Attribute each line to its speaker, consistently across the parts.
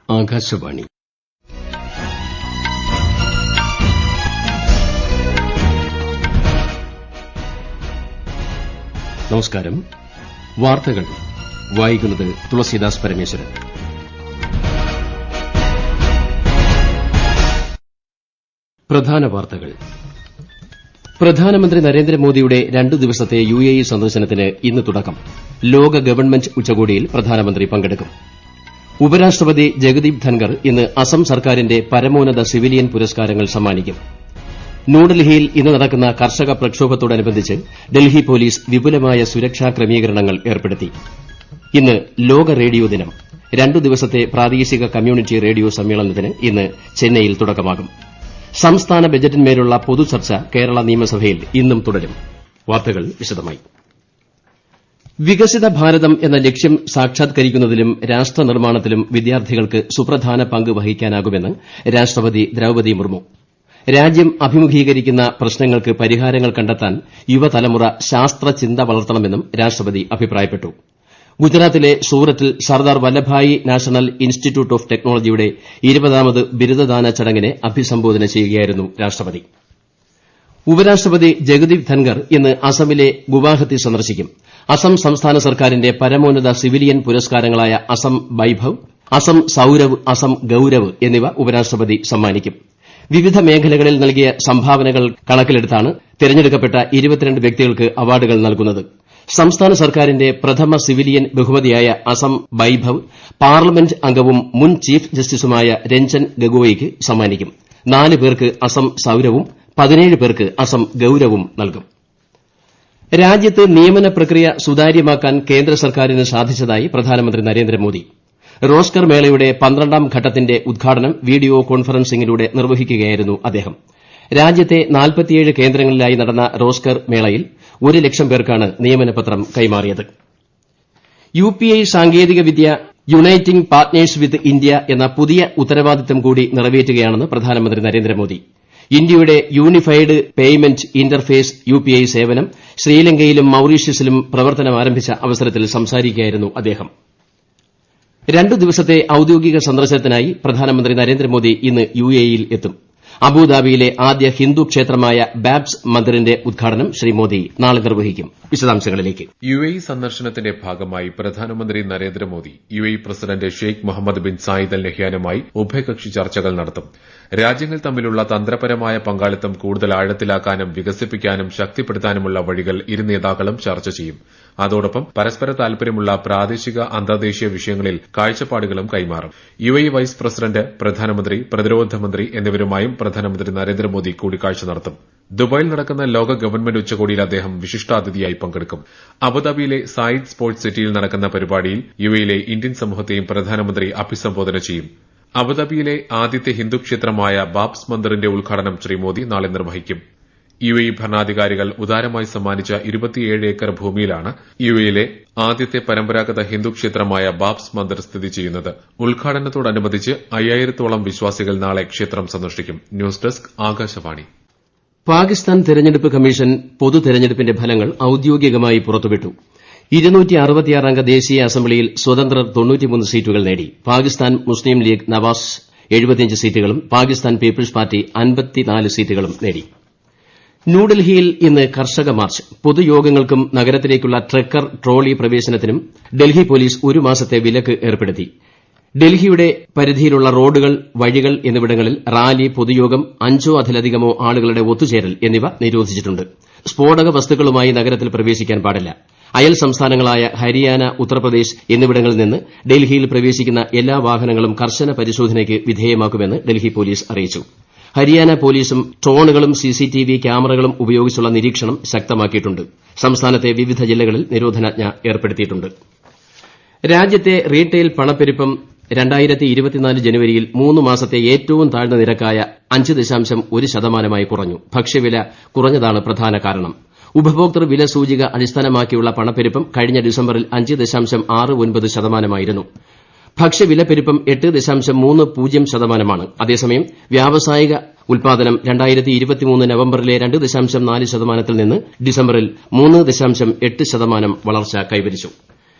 Speaker 1: ആകാശവാണി. നമസ്കാരം. വാർത്തകൾ വായിക്കുന്നത് തുളസീദാസ് പരമേശ്വരൻ. പ്രധാന വാർത്തകൾ. പ്രധാനമന്ത്രി നരേന്ദ്രമോദിയുടെ 2 ദിവസത്തെ UAE സന്ദർശനത്തിന് ഇന്ന് തുടക്കം. ലോക ഗവൺമെന്റ് ഉച്ചകോടിയിൽ പ്രധാനമന്ത്രി പങ്കെടുക്കും. ഉപരാഷ്ട്രപതി ജഗദീപ് ധൻകർ ഇന്ന് അസം സർക്കാരിന്റെ പരമോന്നത സിവിലിയൻ പുരസ്കാരങ്ങൾ സമ്മാനിക്കും. ന്യൂഡൽഹിയിൽ ഇന്ന് നടക്കുന്ന കർഷക പ്രക്ഷോഭത്തോടനുബന്ധിച്ച് ഡൽഹി പോലീസ് വിപുലമായ സുരക്ഷാ ക്രമീകരണങ്ങൾ ഏർപ്പെടുത്തി. ഇന്ന് ലോക റേഡിയോ ദിനം. 2 ദിവസത്തെ പ്രാദേശിക കമ്മ്യൂണിറ്റി റേഡിയോ സമ്മേളനത്തിന് ഇന്ന് ചെന്നൈയിൽ തുടക്കമാകും. സംസ്ഥാന ബജറ്റിന്മേലുള്ള പൊതുചർച്ച കേരള നിയമസഭയിൽ ഇന്നും തുടരും. വാർത്തകൾ വിശദമായി. വികസിത ഭാരതം എന്ന ലക്ഷ്യം സാക്ഷാത്കരിക്കുന്നതിലും രാഷ്ട്ര നിർമ്മാണത്തിലും വിദ്യാർത്ഥികൾക്ക് സുപ്രധാന പങ്ക് വഹിക്കാനാകുമെന്ന് രാഷ്ട്രപതി ദ്രൌപദി മുർമു. രാജ്യം അഭിമുഖീകരിക്കുന്ന പ്രശ്നങ്ങൾക്ക് പരിഹാരങ്ങൾ കണ്ടെത്താൻ യുവതലമുറ ശാസ്ത്രചിന്ത വളർത്തണമെന്നും രാഷ്ട്രപതി അഭിപ്രായപ്പെട്ടു. ഗുജറാത്തിലെ സൂറത്തിൽ Sardar Vallabhbhai national institute of ടെക്നോളജിയുടെ 20ാമത് ബിരുദദാന ചടങ്ങിനെ അഭിസംബോധന ചെയ്യുകയായിരുന്നു രാഷ്ട്രപതി. ഉപരാഷ്ട്രപതി ജഗദീപ് ധൻകർ ഇന്ന് അസമിലെ ഗുവാഹത്തി സന്ദർശിക്കും. അസം സംസ്ഥാന സർക്കാരിന്റെ പരമോന്നത സിവിലിയൻ പുരസ്കാരങ്ങളായ അസം വൈഭവ്, അസം സൌരവ്, അസം ഗൌരവ് എന്നിവ ഉപരാഷ്ട്രപതി സമ്മാനിക്കും. വിവിധ മേഖലകളിൽ നൽകിയ സംഭാവനകൾ കണക്കിലെടുത്താണ് തെരഞ്ഞെടുക്കപ്പെട്ട 22 വ്യക്തികൾക്ക് അവാർഡുകൾ നൽകുന്നത്. സംസ്ഥാന സർക്കാരിന്റെ പ്രഥമ സിവിലിയൻ ബഹുമതിയായ അസം വൈഭവ് പാർലമെന്റ് അംഗവും മുൻ ചീഫ് ജസ്റ്റിസുമായ രഞ്ജൻ ഗൊഗോയിക്ക് സമ്മാനിക്കും. 4 പേർക്ക് അസം സൌരവും 17 പേർക്ക് അസം ഗൌരവും നൽകും. രാജ്യത്ത് നിയമന പ്രക്രിയ സുതാര്യമാക്കാൻ കേന്ദ്ര സർക്കാരിന് സാധിച്ചതായി പ്രധാനമന്ത്രി നരേന്ദ്രമോദി. റോസ്കർ മേളയുടെ 12ാം ഘട്ടത്തിന്റെ ഉദ്ഘാടനം വീഡിയോ കോൺഫറൻസിംഗിലൂടെ നിർവഹിക്കുകയായിരുന്നു അദ്ദേഹം. രാജ്യത്തെ 47 കേന്ദ്രങ്ങളിലായി നടന്ന റോസ്കർ മേളയിൽ 1 ലക്ഷം പേർക്കാണ് നിയമനപത്രം കൈമാറിയത്. UPI സാങ്കേതികവിദ്യ യുണൈറ്റിംഗ് പാർട്ട്നേഴ്സ് വിത്ത് ഇന്ത്യ എന്ന പുതിയ ഉത്തരവാദിത്തം കൂടി നിറവേറ്റുകയാണെന്ന് പ്രധാനമന്ത്രി നരേന്ദ്രമോദി. ഇന്ത്യയുടെ യൂണിഫൈഡ് പേയ്മെന്റ് ഇന്റർഫേസ് UPI സേവനം ശ്രീലങ്കയിലും മൌറീഷ്യസിലും പ്രവർത്തനമാരംഭിച്ച അവസരത്തിൽ സംസാരിക്കുകയായിരുന്നു അദ്ദേഹം. 2 ദിവസത്തെ ഔദ്യോഗിക സന്ദർശനത്തിനായി പ്രധാനമന്ത്രി നരേന്ദ്രമോദി ഇന്ന് UAEയിൽ എത്തും. അബുദാബിയിലെ ആദ്യ ഹിന്ദു ക്ഷേത്രമായ ബാബ്സ് മന്ദിറിന്റെ ഉദ്ഘാടനം ശ്രീ മോദി നാളെ നിർവഹിക്കും. വിശദാംശങ്ങളിലേക്ക്.
Speaker 2: UAE സന്ദർശനത്തിന്റെ ഭാഗമായി പ്രധാനമന്ത്രി Narendra Modi UAE president Sheikh Mohammed bin Zayed Al നഹ്യാനുമായി ഉഭയകക്ഷി ചർച്ചകൾ നടത്തും. രാജ്യങ്ങൾ തമ്മിലുള്ള തന്ത്രപരമായ പങ്കാളിത്തം കൂടുതൽ ആഴത്തിലാക്കാനും വികസിപ്പിക്കാനും ശക്തിപ്പെടുത്താനുമുള്ള വഴികൾ ഇരു നേതാക്കളും ചർച്ച ചെയ്യും. അതോടൊപ്പം പരസ്പര താൽപര്യമുള്ള പ്രാദേശിക അന്തർദേശീയ വിഷയങ്ങളിൽ കാഴ്ചപ്പാടുകളും കൈമാറും. UAE വൈസ് പ്രസിഡന്റ്, പ്രധാനമന്ത്രി, പ്രതിരോധ മന്ത്രി എന്നിവരുമായും പ്രധാനമന്ത്രി നരേന്ദ്രമോദി കൂടിക്കാഴ്ച നടത്തും. ദുബായിൽ നടക്കുന്ന ലോക ഗവൺമെന്റ് ഉച്ചകോടിയിൽ അദ്ദേഹം വിശിഷ്ടാതിഥിയായി പങ്കെടുക്കും. അബുദാബിയിലെ സായിദ് സ്പോർട്സ് സിറ്റിയിൽ നടക്കുന്ന പരിപാടിയിൽ UAEയിലെ ഇന്ത്യൻ സമൂഹത്തെയും പ്രധാനമന്ത്രി അഭിസംബോധന ചെയ്യും. അബുദാബിയിലെ ആദ്യത്തെ ഹിന്ദു ക്ഷേത്രമായ ബാബ്സ് മന്ദിറിന്റെ ഉദ്ഘാടനം ശ്രീ മോദി നാളെ നിർവഹിക്കും. UAE ഭരണാധികാരികൾ ഉദാരമായി സമ്മാനിച്ച 27 ഏക്കർ ഭൂമിയിലാണ് UAEയിലെ ആദ്യത്തെ പരമ്പരാഗത ഹിന്ദു ക്ഷേത്രമായ ബാബ്സ് മന്ദിർ സ്ഥിതി ചെയ്യുന്നത്. ഉദ്ഘാടനത്തോടനുബന്ധിച്ച് 5000-ഓളം വിശ്വാസികൾ നാളെ ക്ഷേത്രം സന്ദർശിക്കും. News desk Akashvani.
Speaker 1: പാകിസ്ഥാൻ തെരഞ്ഞെടുപ്പ് കമ്മീഷൻ പൊതു തെരഞ്ഞെടുപ്പിന്റെ ഫലങ്ങൾ ഔദ്യോഗികമായി പുറത്തുവിട്ടു. 266 അംഗ ദേശീയ അസംബ്ലിയിൽ സ്വതന്ത്രർ 93 സീറ്റുകൾ നേടി. പാകിസ്ഥാൻ മുസ്ലിം ലീഗ് നവാസ് 75 സീറ്റുകളും പാകിസ്ഥാൻ പീപ്പിൾസ് പാർട്ടി 54 സീറ്റുകളും നേടി. ന്യൂഡൽഹിയിൽ ഇന്ന് കർഷക മാർച്ച്. പൊതുയോഗങ്ങൾക്കും നഗരത്തിലേക്കുള്ള ട്രക്കർ ട്രോളി പ്രവേശനത്തിനും ഡൽഹി പോലീസ് 1 മാസത്തെ വിലക്ക് ഏർപ്പെടുത്തി. ഡൽഹിയുടെ പരിധിയിലുള്ള റോഡുകൾ, വഴികൾ എന്നിവിടങ്ങളിൽ റാലി, പൊതുയോഗം, 5 അതിലധികമോ ആളുകളുടെ ഒത്തുചേരൽ എന്നിവ നിരോധിച്ചിട്ടുണ്ട്. സ്ഫോടക വസ്തുക്കളുമായി നഗരത്തിൽ പ്രവേശിക്കാൻ പാടില്ല. അയൽ സംസ്ഥാനങ്ങളായ ഹരിയാന, ഉത്തർപ്രദേശ് എന്നിവിടങ്ങളിൽ നിന്ന് ഡൽഹിയിൽ പ്രവേശിക്കുന്ന എല്ലാ വാഹനങ്ങളും കർശന പരിശോധനയ്ക്ക് വിധേയമാക്കുമെന്ന് ഡൽഹി പോലീസ് അറിയിച്ചു. ഹരിയാന പോലീസും ഡ്രോണുകളും CCTV ക്യാമറകളും ഉപയോഗിച്ചുള്ള നിരീക്ഷണം ശക്തമാക്കിയിട്ടുണ്ട്. സംസ്ഥാനത്തെ വിവിധ ജില്ലകളിൽ നിരോധനാജ്ഞ ഏർപ്പെടുത്തിയിട്ടുണ്ട്. രാജ്യത്തെ റീട്ടെയിൽ പണപ്പെരുപ്പം 2024 ജനുവരിയിൽ 3 മാസത്തെ ഏറ്റവും താഴ്ന്ന നിരക്കായ 5.1% കുറഞ്ഞു. ഭക്ഷ്യവില കുറഞ്ഞതാണ് പ്രധാന കാരണം. ഉപഭോക്തൃ വില സൂചിക അടിസ്ഥാനമാക്കിയുള്ള പണപ്പെരുപ്പം കഴിഞ്ഞ ഡിസംബറിൽ 5.69%. ഭക്ഷ്യവിലപ്പെരുപ്പം 8.30% അതേസമയം വ്യാവസായിക ഉൽപാദനം 2023 നവംബറിലെ 2.4% നിന്ന് ഡിസംബറിൽ 3.8% വളർച്ച കൈവരിച്ചു.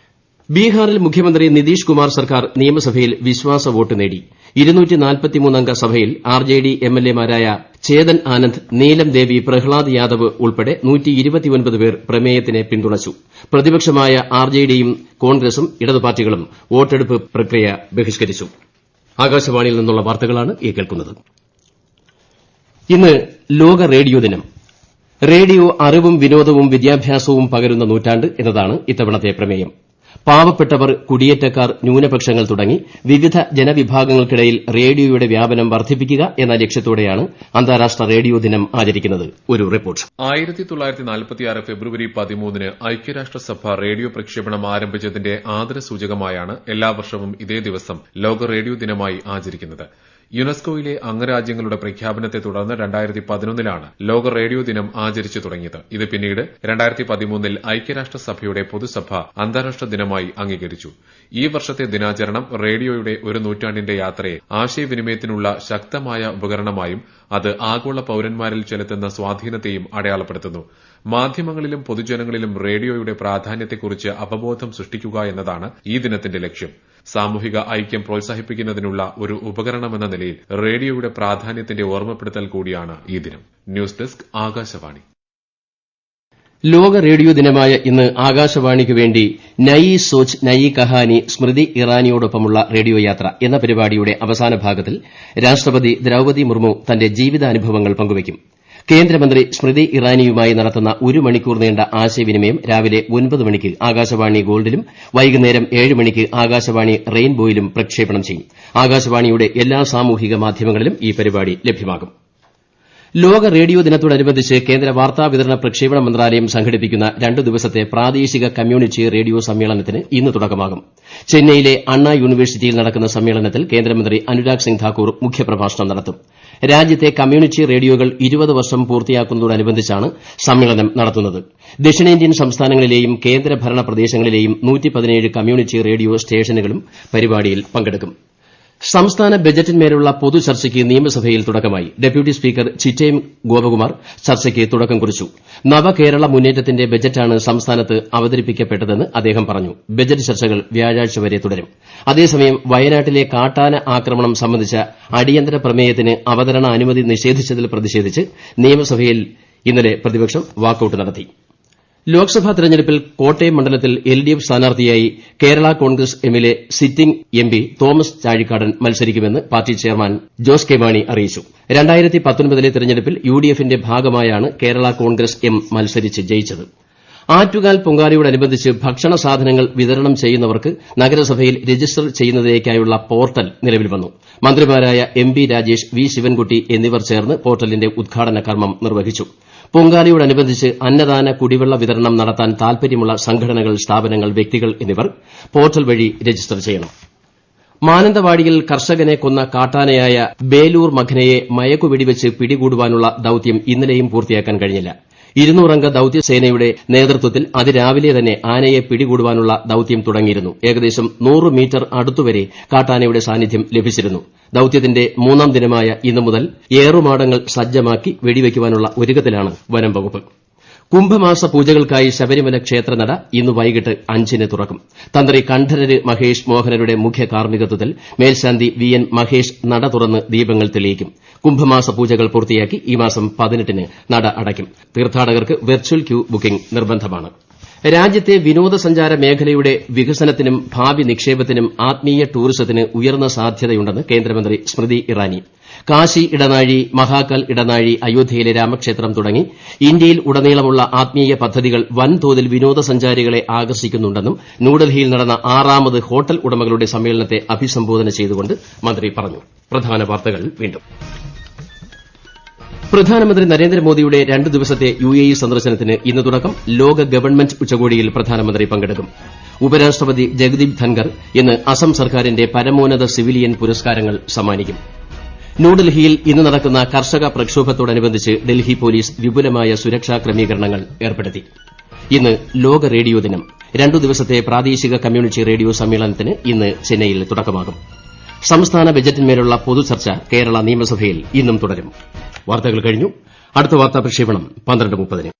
Speaker 1: ബീഹാറിൽ മുഖ്യമന്ത്രി നിതീഷ് കുമാർ സർക്കാർ നിയമസഭയിൽ വിശ്വാസ വോട്ട് നേടി 243 അംഗ സഭയിൽ ആർജെഡി എംഎൽഎമാരായ ചേതൻ ആനന്ദ് നീലം ദേവി പ്രഹ്ലാദ് യാദവ് ഉൾപ്പെടെ 129 പേർ പ്രമേയത്തിനെ പിന്തുണച്ചു പ്രതിപക്ഷമായ ആർജെഡിയും കോൺഗ്രസും ഇടതു പാർട്ടികളും വോട്ടെടുപ്പ് പ്രക്രിയ ബഹിഷ്കരിച്ചു ആകാശവാണിയിൽ നിന്നുള്ള വാർത്തകളാണ് ഈ കേൾക്കുന്നത് ഇന്ന് ലോക റേഡിയോ ദിനം റേഡിയോ അറിവും വിനോദവും വിദ്യാഭ്യാസവും പകരുന്ന നൂറ്റാണ്ട് എന്നതാണ് ഇത്തവണത്തെ പ്രമേയം പാവപ്പെട്ടവർ കുടിയേറ്റക്കാർ ന്യൂനപക്ഷങ്ങൾ തുടങ്ങി വിവിധ ജനവിഭാഗങ്ങൾക്കിടയിൽ റേഡിയോയുടെ വ്യാപനം വർദ്ധിപ്പിക്കുക എന്ന ലക്ഷ്യത്തോടെയാണ് അന്താരാഷ്ട്ര റേഡിയോ ദിനം ആചരിക്കുന്നത് ഒരു റിപ്പോർട്ട്
Speaker 2: 1946 ഫെബ്രുവരി 13 ഐക്യരാഷ്ട്രസഭ റേഡിയോ പ്രക്ഷേപണം ആരംഭിച്ചതിന്റെ ആദരസൂചകമായാണ് എല്ലാ വർഷവും ഇതേ ദിവസം ലോക റേഡിയോ ദിനമായി ആചരിക്കുന്നത് യുനെസ്കോയിലെ അംഗരാജ്യങ്ങളുടെ പ്രഖ്യാപനത്തെ തുടർന്ന് 2011ലാണ് ലോക റേഡിയോ ദിനം ആചരിച്ചു തുടങ്ങിയത് ഇത് പിന്നീട് 2013ൽ ഐക്യരാഷ്ട്രസഭയുടെ പൊതുസഭ അന്താരാഷ്ട്ര ദിനമായി അംഗീകരിച്ചു ഈ വർഷത്തെ ദിനാചരണം റേഡിയോയുടെ ഒരു നൂറ്റാണ്ടിന്റെ യാത്രയെ ആശയവിനിമയത്തിനുള്ള ശക്തമായ ഉപകരണമായും അത് ആഗോള പൌരന്മാരിൽ ചെലുത്തുന്ന സ്വാധീനത്തെയും അടയാളപ്പെടുത്തുന്നു മാധ്യമങ്ങളിലും പൊതുജനങ്ങളിലും റേഡിയോയുടെ പ്രാധാന്യത്തെക്കുറിച്ച് അവബോധം സൃഷ്ടിക്കുക എന്നതാണ് ഈ ദിനത്തിന്റെ ലക്ഷ്യം സാമൂഹിക ഐക്യം പ്രോത്സാഹിപ്പിക്കുന്നതിനുള്ള ഒരു ഉപകരണമെന്ന നിലയിൽ റേഡിയോയുടെ പ്രാധാന്യത്തിന്റെ ഓർമ്മപ്പെടുത്തൽ കൂടിയാണ് ഈ ദിനം ന്യൂസ് ഡെസ്ക് ആകാശവാണി
Speaker 1: ലോക റേഡിയോ ദിനമായ ഇന്ന് ആകാശവാണിക്ക് വേണ്ടി നയി സോച്ച് നയി കഹാനി സ്മൃതി ഇറാനിയോടൊപ്പമുള്ള റേഡിയോ യാത്ര എന്ന പരിപാടിയുടെ അവസാന ഭാഗത്തിൽ രാഷ്ട്രപതി ദ്രൌപദി മുർമു തന്റെ ജീവിതാനുഭവങ്ങൾ പങ്കുവയ്ക്കും കേന്ദ്രമന്ത്രി സ്മൃതി ഇറാനിയുമായി നടത്തുന്ന ഒരു മണിക്കൂർ നീണ്ട ആശയവിനിമയം രാവിലെ 9 മണിക്ക് ആകാശവാണി ഗോൾഡിലും വൈകുന്നേരം 7 മണിക്ക് ആകാശവാണി റെയിൻബോയിലും പ്രക്ഷേപണം ചെയ്യും ആകാശവാണിയുടെ എല്ലാ സാമൂഹിക മാധ്യമങ്ങളിലും ഈ പരിപാടി ലഭ്യമാകും ലോക റേഡിയോ ദിനത്തോടനുബന്ധിച്ച് കേന്ദ്ര വാർത്താവിതരണ പ്രക്ഷേപണ മന്ത്രാലയം സംഘടിപ്പിക്കുന്ന 2 ദിവസത്തെ പ്രാദേശിക കമ്മ്യൂണിറ്റി റേഡിയോ സമ്മേളനത്തിന് ഇന്ന് തുടക്കമാകും ചെന്നൈയിലെ അണ്ണാ യൂണിവേഴ്സിറ്റിയിൽ നടക്കുന്ന സമ്മേളനത്തിൽ കേന്ദ്രമന്ത്രി അനുരാഗ് സിംഗ് ഠാക്കൂർ മുഖ്യപ്രഭാഷണം നടത്തും രാജ്യത്തെ കമ്മ്യൂണിറ്റി റേഡിയോകൾ 20 വർഷം പൂർത്തിയാക്കുന്നതോടനുബന്ധിച്ചാണ് സമ്മേളനം നടത്തുന്നത് ദക്ഷിണേന്ത്യൻ സംസ്ഥാനങ്ങളിലെയും കേന്ദ്രഭരണ പ്രദേശങ്ങളിലെയും 117 കമ്മ്യൂണിറ്റി റേഡിയോ സ്റ്റേഷനുകളും പരിപാടിയിൽ പങ്കെടുക്കും സംസ്ഥാന ബജറ്റിന്മേലുള്ള പൊതുചർച്ചയ്ക്ക് നിയമസഭയിൽ തുടക്കമായി ഡെപ്യൂട്ടി സ്പീക്കർ ചിറ്റയം ഗോപകുമാർ ചർച്ചയ്ക്ക് തുടക്കം കുറിച്ചു നവകേരള മുന്നേറ്റത്തിന്റെ ബജറ്റാണ് സംസ്ഥാനത്ത് അവതരിപ്പിക്കപ്പെട്ടതെന്ന് അദ്ദേഹം പറഞ്ഞു ബജറ്റ് ചർച്ചകൾ വ്യാഴാഴ്ച വരെ തുടരും അതേസമയം വയനാട്ടിലെ കാട്ടാന ആക്രമണം സംബന്ധിച്ച അടിയന്തര പ്രമേയത്തിന് അവതരണ അനുമതി നിഷേധിച്ചതിൽ പ്രതിഷേധിച്ച് നിയമസഭയിൽ ഇന്നലെ പ്രതിപക്ഷം വാക്കൌട്ട് നടത്തി ലോക്സഭാ തെരഞ്ഞെടുപ്പിൽ കോട്ടയം മണ്ഡലത്തിൽ എൽഡിഎഫ് സ്ഥാനാർത്ഥിയായി കേരള കോൺഗ്രസ് എമ്മിലെ സിറ്റിംഗ് എംപി തോമസ് ചാഴിക്കാടൻ മത്സരിക്കുമെന്ന് party chairman Jose K Mani അറിയിച്ചു 2019ലെ തെരഞ്ഞെടുപ്പിൽ യുഡിഎഫിന്റെ ഭാഗമായാണ് കേരള കോൺഗ്രസ് എം മത്സരിച്ച് ജയിച്ചത് ആറ്റുകാൽ പൊങ്കാലയോടനുബന്ധിച്ച് ഭക്ഷണ സാധനങ്ങൾ വിതരണം ചെയ്യുന്നവർക്ക് നഗരസഭയിൽ രജിസ്റ്റർ ചെയ്യുന്നതിലേക്കായുള്ള പോർട്ടൽ നിലവിൽ വന്നു മന്ത്രിമാരായ M P Rajesh V Sivankutty എന്നിവർ ചേർന്ന് പോർട്ടലിന്റെ ഉദ്ഘാടന കർമ്മം നിർവഹിച്ചു പൊങ്കാലയോടനുബന്ധിച്ച് അന്നദാന കുടിവെള്ള വിതരണം നടത്താൻ താൽപര്യമുള്ള സംഘടനകൾ സ്ഥാപനങ്ങൾ വ്യക്തികൾ എന്നിവർ പോർട്ടൽ വഴി രജിസ്റ്റർ ചെയ്യണം മാനന്തവാടിയിൽ കർഷകനെ കൊന്ന കാട്ടാനയായ ബേലൂർ മഖനയെ മയക്കുവെടിവെച്ച് പിടികൂടുവാനുള്ള ദൌത്യം ഇന്നലെയും പൂർത്തിയാക്കാൻ കഴിഞ്ഞില്ല 200 അംഗ ദൌത്യസേനയുടെ നേതൃത്വത്തിൽ അതിരാവിലെ തന്നെ ആനയെ പിടികൂടുവാനുള്ള ദൌത്യം തുടങ്ങിയിരുന്നു ഏകദേശം 100 മീറ്റർ അടുത്തുവരെ കാട്ടാനയുടെ സാന്നിധ്യം ലഭിച്ചിരുന്നു ദൌത്യത്തിന്റെ 3ാം ദിനമായ ഇന്നു മുതൽ ഏറുമാടങ്ങൾ സജ്ജമാക്കി വെടിവയ്ക്കുവാനുള്ള ഒരുക്കത്തിലാണ് വനം വകുപ്പ് കുംഭമാസ പൂജകൾക്കായി ശബരിമല ക്ഷേത്രനട ഇന്ന് വൈകിട്ട് 5-ന് തുറക്കും തന്ത്രി കണ്ഠരര് മഹേഷ് മോഹനരുടെ മുഖ്യ കാർമ്മികത്വത്തിൽ മേൽശാന്തി വി എൻ മഹേഷ് നട തുറന്ന് ദീപങ്ങൾ തെളിയിക്കും കുംഭമാസ പൂജകൾ പൂർത്തിയാക്കി ഈ മാസം 18-ന് നട അടയ്ക്കും തീർത്ഥാടകർക്ക് വെർച്വൽ ക്യൂ ബുക്കിംഗ് നിർബന്ധമാണ് രാജ്യത്തെ വിനോദസഞ്ചാര മേഖലയുടെ വികസനത്തിനും ഭാവി നിക്ഷേപത്തിനും ആത്മീയ ടൂറിസത്തിന് ഉയർന്ന സാധ്യതയുണ്ടെന്ന് കേന്ദ്രമന്ത്രി സ്മൃതി ഇറാനി കാശി ഇടനാഴി മഹാകാൽ ഇടനാഴി അയോധ്യയിലെ രാമക്ഷേത്രം തുടങ്ങി ഇന്ത്യയിൽ ഉടനീളമുള്ള ആത്മീയ പദ്ധതികൾ വൻതോതിൽ വിനോദസഞ്ചാരികളെ ആകർഷിക്കുന്നുണ്ടെന്നും ന്യൂഡൽഹിയിൽ നടന്ന 6ാമത് ഹോട്ടൽ ഉടമകളുടെ സമ്മേളനത്തെ അഭിസംബോധന ചെയ്തുകൊണ്ട് മന്ത്രി പറഞ്ഞു പ്രധാന വാർത്തകൾ വീണ്ടും പ്രധാനമന്ത്രി നരേന്ദ്രമോദിയുടെ 2 ദിവസത്തെ യുഎഇ സന്ദർശനത്തിന് ഇന്ന് തുടക്കം ലോക ഗവൺമെന്റ് ഉച്ചകോടിയിൽ പ്രധാനമന്ത്രി പങ്കെടുക്കും ഉപരാഷ്ട്രപതി ജഗദീപ് ധൻകർ ഇന്ന് അസം സർക്കാരിന്റെ പരമോന്നത സിവിലിയൻ പുരസ്കാരങ്ങൾ സമ്മാനിക്കും ന്യൂഡൽഹിയിൽ ഇന്ന് നടക്കുന്ന കർഷക പ്രക്ഷോഭത്തോടനുബന്ധിച്ച് ഡൽഹി പോലീസ് വിപുലമായ സുരക്ഷാ ക്രമീകരണങ്ങൾ ഏർപ്പെടുത്തി ഇന്ന് ലോക റേഡിയോ ദിനം 2 ദിവസത്തെ പ്രാദേശിക കമ്മ്യൂണിറ്റി റേഡിയോ സമ്മേളനത്തിന് ഇന്ന് ചെന്നൈയിൽ തുടക്കമാകും സംസ്ഥാന ബജറ്റിന്മേലുള്ള പൊതുചർച്ച കേരള നിയമസഭയിൽ ഇന്നും തുടരും വാർത്തകൾ കഴിഞ്ഞു അടുത്ത വാർത്താ പ്രക്ഷേപണം 12:30